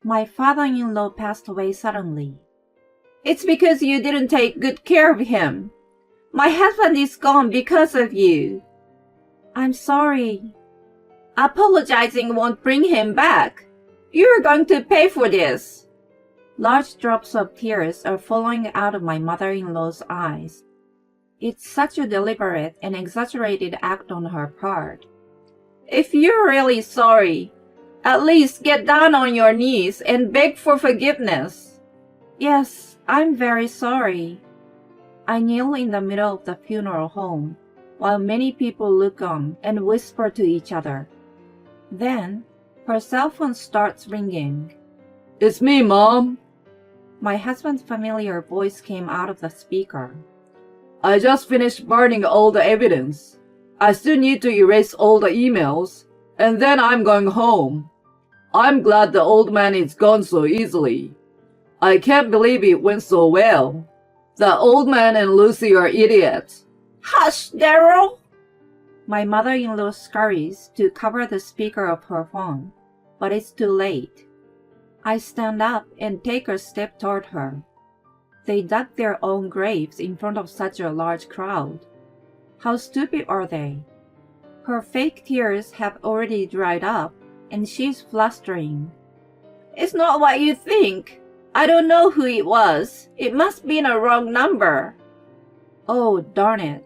My father-in-law passed away suddenly. It's because you didn't take good care of him. My husband is gone because of you. I'm sorry. Apologizing won't bring him back. You're going to pay for this. Large drops of tears are falling out of my mother-in-law's eyes. It's such a deliberate and exaggerated act on her part. If you're really sorry, at least get down on your knees and beg for forgiveness. Yes, I'm very sorry. I kneel in the middle of the funeral home, while many people look on and whisper to each other. Then, her cell phone starts ringing. It's me, Mom. My husband's familiar voice came out of the speaker. I just finished burning all the evidence. I still need to erase all the emails, and then I'm going home. I'm glad the old man is gone so easily. I can't believe it went so well. The old man and Lucy are idiots. Hush, Daryl! My mother-in-law scurries to cover the speaker of her phone, but it's too late. I stand up and take a step toward her. They dug their own graves in front of such a large crowd. How stupid are they? Her fake tears have already dried up, and she's flustering. It's not what you think. I don't know who it was. It must be a wrong number. Oh, darn it.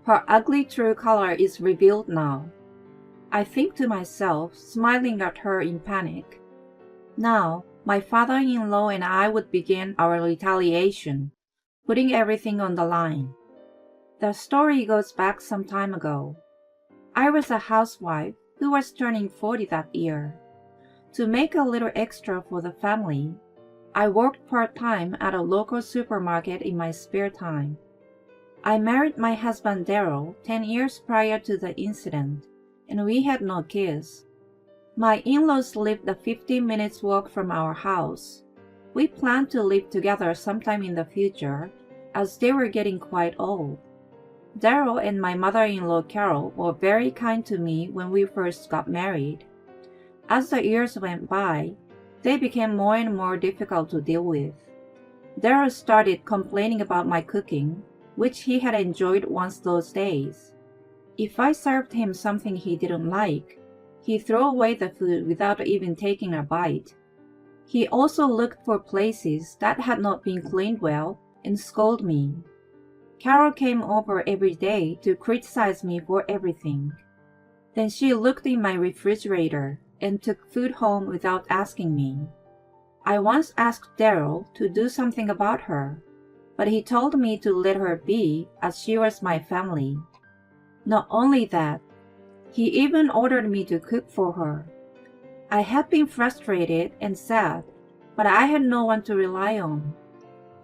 Her ugly true color is revealed now. I think to myself, smiling at her in panic. Now, my father-in-law and I would begin our retaliation, putting everything on the line. The story goes back some time ago. I was a housewife who was turning 40 that year. To make a little extra for the family, I worked part-time at a local supermarket in my spare time. I married my husband Daryl 10 years prior to the incident, and we had no kids. My in-laws lived a 15 minutes walk from our house. We planned to live together sometime in the future, as they were getting quite old. Daryl and my mother-in-law Carol were very kind to me when we first got married. As the years went by, they became more and more difficult to deal with. Daryl started complaining about my cooking, which he had enjoyed once those days. If I served him something he didn't like, he threw away the food without even taking a bite. He also looked for places that had not been cleaned well and scolded me. Carol came over every day to criticize me for everything. Then she looked in my refrigerator and took food home without asking me. I once asked Daryl to do something about her, but he told me to let her be as she was my family. Not only that, he even ordered me to cook for her. I had been frustrated and sad, but I had no one to rely on.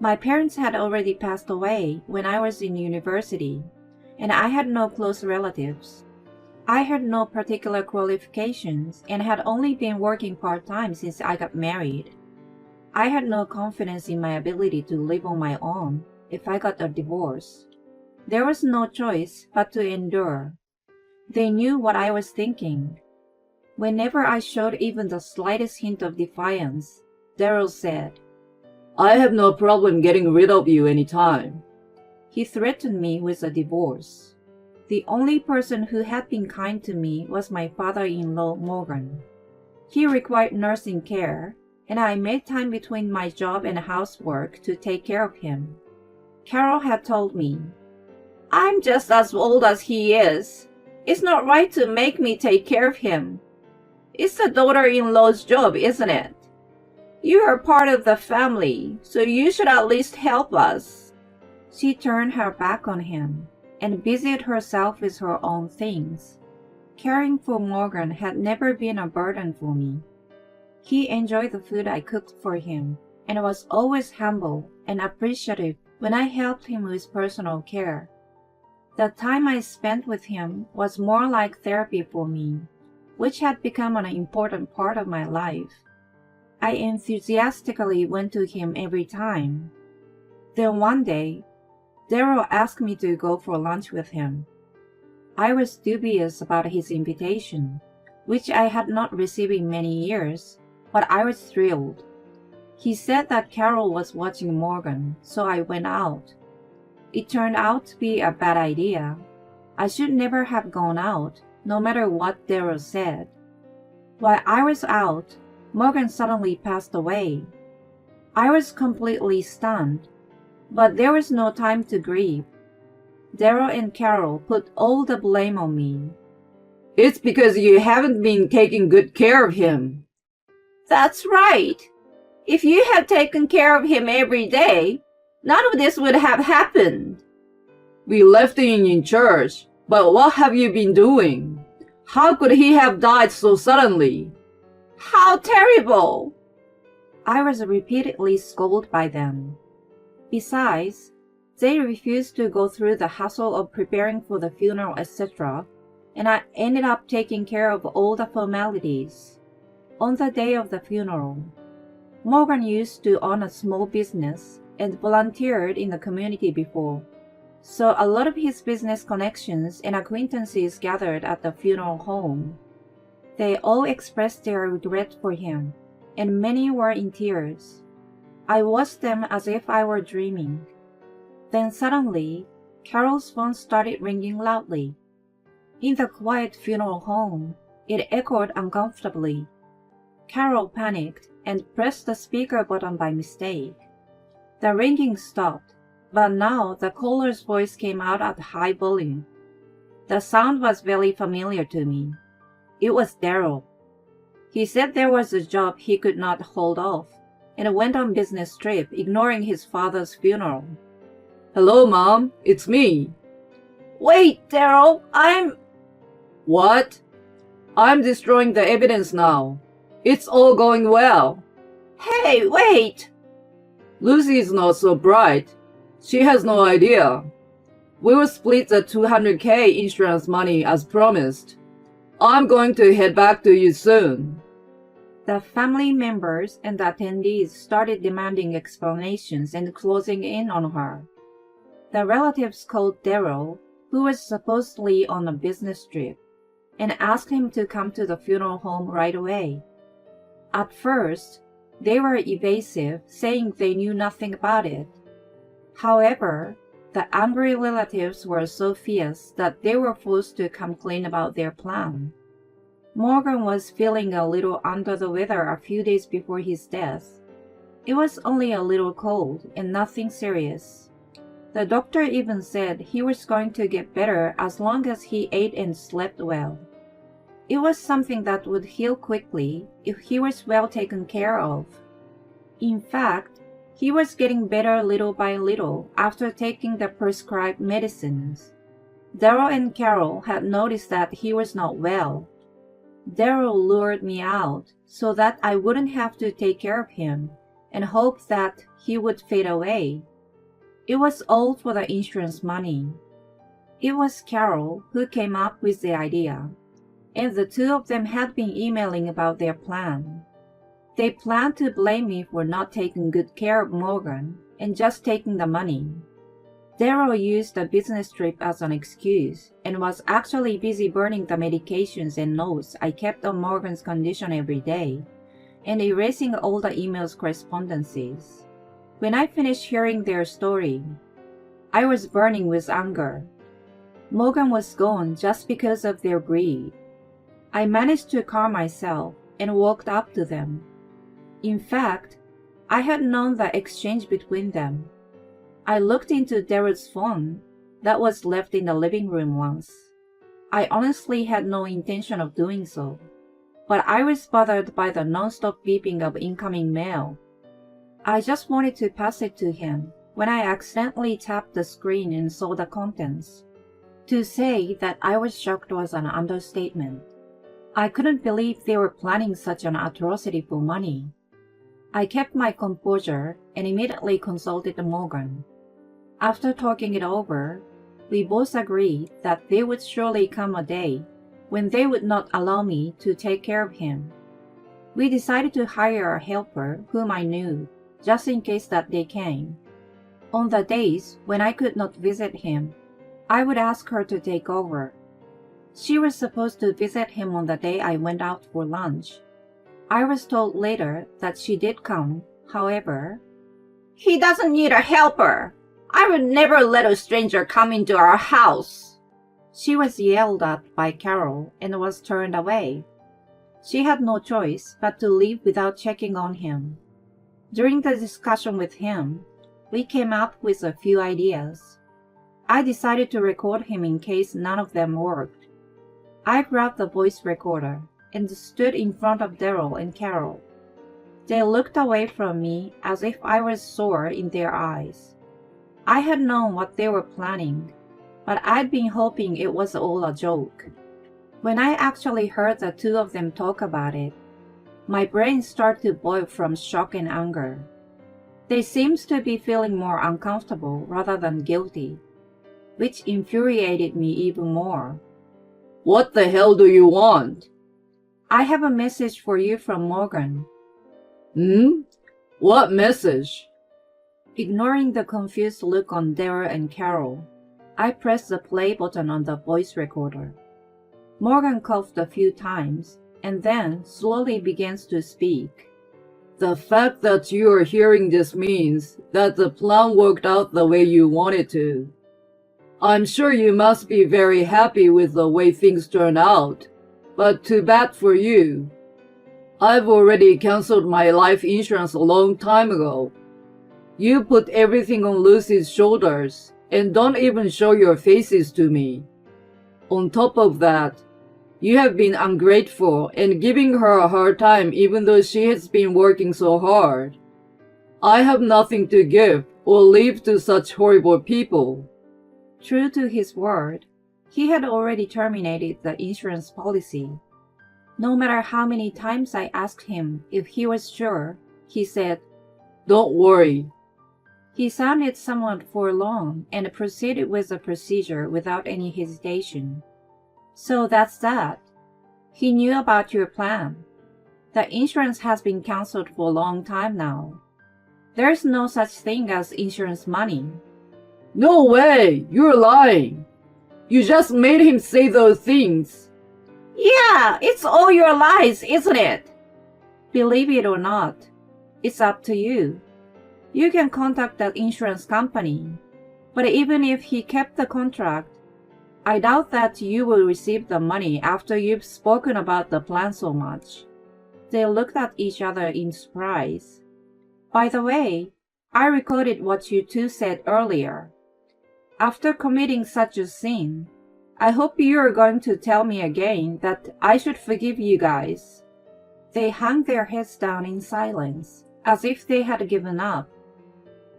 My parents had already passed away when I was in university, and I had no close relatives. I had no particular qualifications and had only been working part-time since I got married. I had no confidence in my ability to live on my own if I got a divorce. There was no choice but to endure. They knew what I was thinking. Whenever I showed even the slightest hint of defiance, Daryl said, I have no problem getting rid of you anytime. He threatened me with a divorce. The only person who had been kind to me was my father-in-law, Morgan. He required nursing care, and I made time between my job and housework to take care of him. Carol had told me, I'm just as old as he is. It's not right to make me take care of him. It's the daughter-in-law's job, isn't it? You are part of the family, so you should at least help us. She turned her back on him and busied herself with her own things. Caring for Morgan had never been a burden for me. He enjoyed the food I cooked for him and was always humble and appreciative when I helped him with personal care. The time I spent with him was more like therapy for me, which had become an important part of my life. I enthusiastically went to him every time. Then one day, Daryl asked me to go for lunch with him. I was dubious about his invitation, which I had not received in many years, but I was thrilled. He said that Carol was watching Morgan, so I went out. It turned out to be a bad idea. I should never have gone out, no matter what Daryl said. While I was out, Morgan suddenly passed away. I was completely stunned, but there was no time to grieve. Daryl and Carol put all the blame on me. It's because you haven't been taking good care of him. That's right. If you had taken care of him every day, none of this would have happened. We left him in church, but what have you been doing? How could he have died so suddenly? How terrible! I was repeatedly scolded by them. Besides, they refused to go through the hassle of preparing for the funeral, etc., and I ended up taking care of all the formalities. On the day of the funeral, Morgan used to own a small business and volunteered in the community before, so a lot of his business connections and acquaintances gathered at the funeral home. They all expressed their regret for him, and many were in tears. I watched them as if I were dreaming. Then suddenly, Carol's phone started ringing loudly. In the quiet funeral home, it echoed uncomfortably. Carol panicked and pressed the speaker button by mistake. The ringing stopped, but now the caller's voice came out at high volume. The sound was very familiar to me. It was Daryl. He said there was a job he could not hold off, and went on business trip, ignoring his father's funeral. Hello, Mom. It's me. Wait, Daryl, What? I'm destroying the evidence now. It's all going well. Hey, wait! Lucy is not so bright. She has no idea. We will split the $200K insurance money as promised. I'm going to head back to you soon. The family members and the attendees started demanding explanations and closing in on her. The relatives called Daryl, who was supposedly on a business trip, and asked him to come to the funeral home right away. At first, they were evasive, saying they knew nothing about it. However, the angry relatives were so fierce that they were forced to come clean about their plan. Morgan was feeling a little under the weather a few days before his death. It was only a little cold and nothing serious. The doctor even said he was going to get better as long as he ate and slept well. It was something that would heal quickly if he was well taken care of. In fact, he was getting better little by little after taking the prescribed medicines. Daryl and Carol had noticed that he was not well. Daryl lured me out so that I wouldn't have to take care of him and hoped that he would fade away. It was all for the insurance money. It was Carol who came up with the idea, and the two of them had been emailing about their plan. They planned to blame me for not taking good care of Morgan and just taking the money. Daryl used the business trip as an excuse and was actually busy burning the medications and notes I kept on Morgan's condition every day and erasing all the emails correspondences. When I finished hearing their story, I was burning with anger. Morgan was gone just because of their greed. I managed to calm myself and walked up to them. In fact, I had known the exchange between them. I looked into Daryl's phone that was left in the living room once. I honestly had no intention of doing so, but I was bothered by the non-stop beeping of incoming mail. I just wanted to pass it to him when I accidentally tapped the screen and saw the contents. To say that I was shocked was an understatement. I couldn't believe they were planning such an atrocity for money. I kept my composure and immediately consulted Morgan. After talking it over, we both agreed that there would surely come a day when they would not allow me to take care of him. We decided to hire a helper whom I knew, just in case that day came. On the days when I could not visit him, I would ask her to take over. She was supposed to visit him on the day I went out for lunch. I was told later that she did come, however. He doesn't need a helper. I would never let a stranger come into our house. She was yelled at by Carol and was turned away. She had no choice but to leave without checking on him. During the discussion with him, we came up with a few ideas. I decided to record him in case none of them worked. I grabbed the voice recorder and stood in front of Daryl and Carol. They looked away from me as if I was sore in their eyes. I had known what they were planning, but I'd been hoping it was all a joke. When I actually heard the two of them talk about it, my brain started to boil from shock and anger. They seemed to be feeling more uncomfortable rather than guilty, which infuriated me even more. What the hell do you want? I have a message for you from Morgan. What message? Ignoring the confused look on Daryl and Carol, I pressed the play button on the voice recorder. Morgan coughed a few times and then slowly begins to speak. The fact that you are hearing this means that the plan worked out the way you wanted to. I'm sure you must be very happy with the way things turned out, but too bad for you. I've already canceled my life insurance a long time ago. You put everything on Lucy's shoulders and don't even show your faces to me. On top of that, you have been ungrateful and giving her a hard time even though she has been working so hard. I have nothing to give or leave to such horrible people. True to his word, he had already terminated the insurance policy. No matter how many times I asked him if he was sure, he said, "Don't worry." He sounded somewhat forlorn and proceeded with the procedure without any hesitation. So that's that. He knew about your plan. The insurance has been canceled for a long time now. There's no such thing as insurance money. No way! You're lying. You just made him say those things. Yeah, it's all your lies, isn't it? Believe it or not, it's up to you. You can contact that insurance company, but even if he kept the contract, I doubt that you will receive the money after you've spoken about the plan so much. They looked at each other in surprise. By the way, I recorded what you two said earlier. After committing such a sin, I hope you are going to tell me again that I should forgive you guys. They hung their heads down in silence, as if they had given up.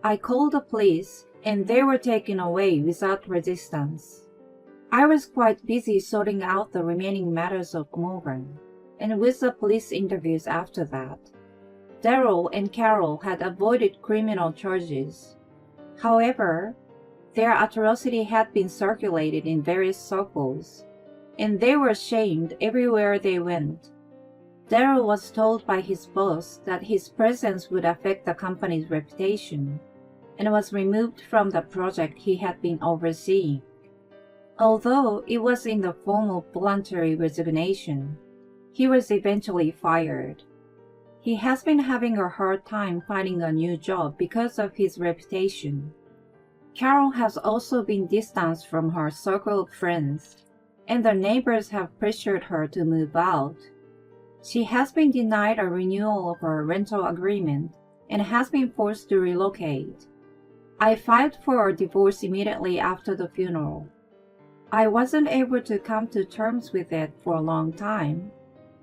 I called the police, and they were taken away without resistance. I was quite busy sorting out the remaining matters of Morgan, and with the police interviews after that. Daryl and Carol had avoided criminal charges. However, their atrocity had been circulated in various circles, and they were shamed everywhere they went. Daryl was told by his boss that his presence would affect the company's reputation, and was removed from the project he had been overseeing. Although it was in the form of voluntary resignation, he was eventually fired. He has been having a hard time finding a new job because of his reputation. Carol has also been distanced from her circle of friends, and the neighbors have pressured her to move out. She has been denied a renewal of her rental agreement and has been forced to relocate. I filed for a divorce immediately after the funeral. I wasn't able to come to terms with it for a long time,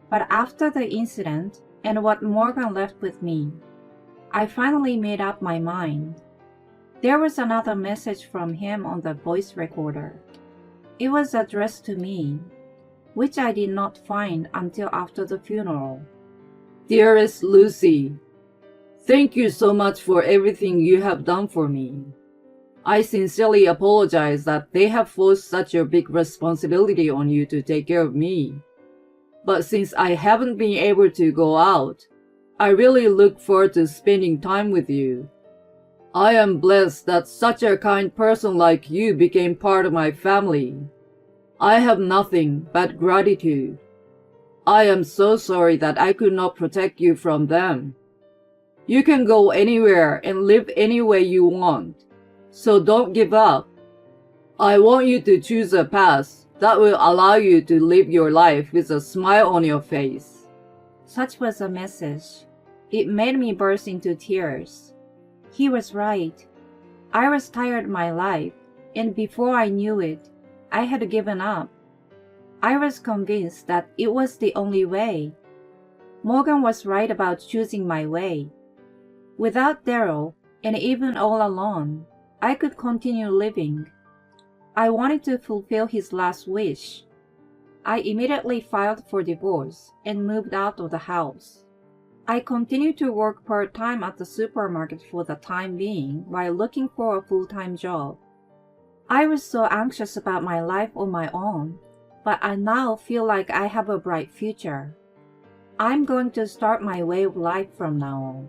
but after the incident and what Morgan left with me, I finally made up my mind. There was another message from him on the voice recorder. It was addressed to me, which I did not find until after the funeral. Dearest Lucy, thank you so much for everything you have done for me. I sincerely apologize that they have forced such a big responsibility on you to take care of me. But since I haven't been able to go out, I really look forward to spending time with you. I am blessed that such a kind person like you became part of my family. I have nothing but gratitude. I am so sorry that I could not protect you from them. You can go anywhere and live any way you want, so don't give up. I want you to choose a path that will allow you to live your life with a smile on your face. Such was the message. It made me burst into tears. He was right. I was tired of my life, and before I knew it, I had given up. I was convinced that it was the only way. Morgan was right about choosing my way. Without Daryl, and even all alone, I could continue living. I wanted to fulfill his last wish. I immediately filed for divorce and moved out of the house. I continued to work part-time at the supermarket for the time being while looking for a full-time job. I was so anxious about my life on my own, but I now feel like I have a bright future. I'm going to start my way of life from now on.